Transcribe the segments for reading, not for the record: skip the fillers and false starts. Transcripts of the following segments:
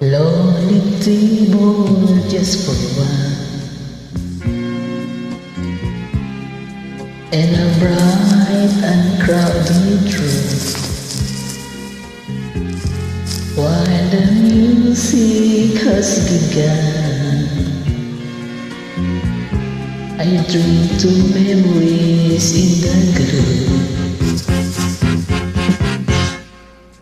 Lonely table just for one, and a bright and crowded room, while the music has begun. I dream to memories in the groove.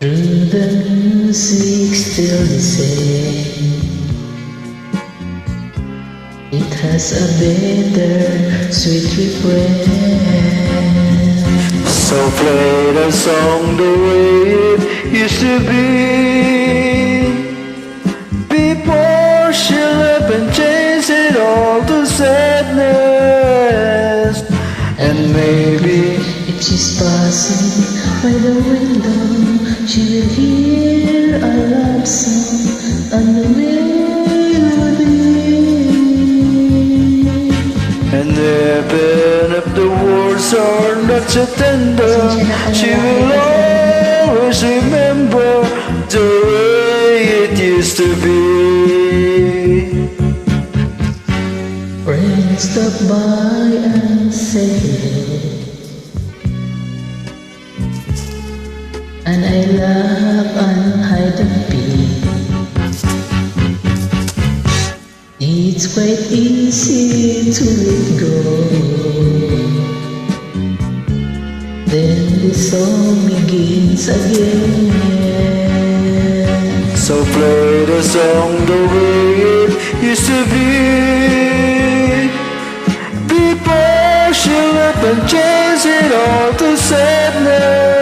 Through the music still the same, it has a better sweet refrain. So play the song the way it used to be, before she left and changed it all to sadness. And maybe if she's passing by the window, she will hear our love song and the melody. and even if the words are not so tender, she will always remember the way it used to be. Friends stop by and say hello, and I laugh and hide and pity. It's quite easy to let go. Then the song begins again. So play the song the way it used to be, before she left and changed it all to sadness.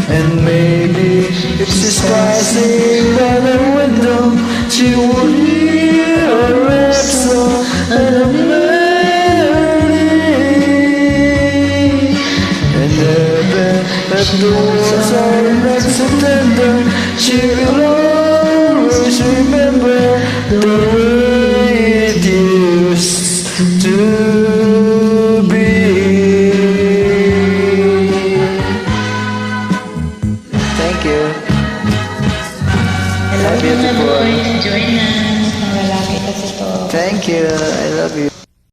And maybe if she's passing by the window, she will hear a red song and a melody. And even if the words are not so tender, she will always remember the way it used to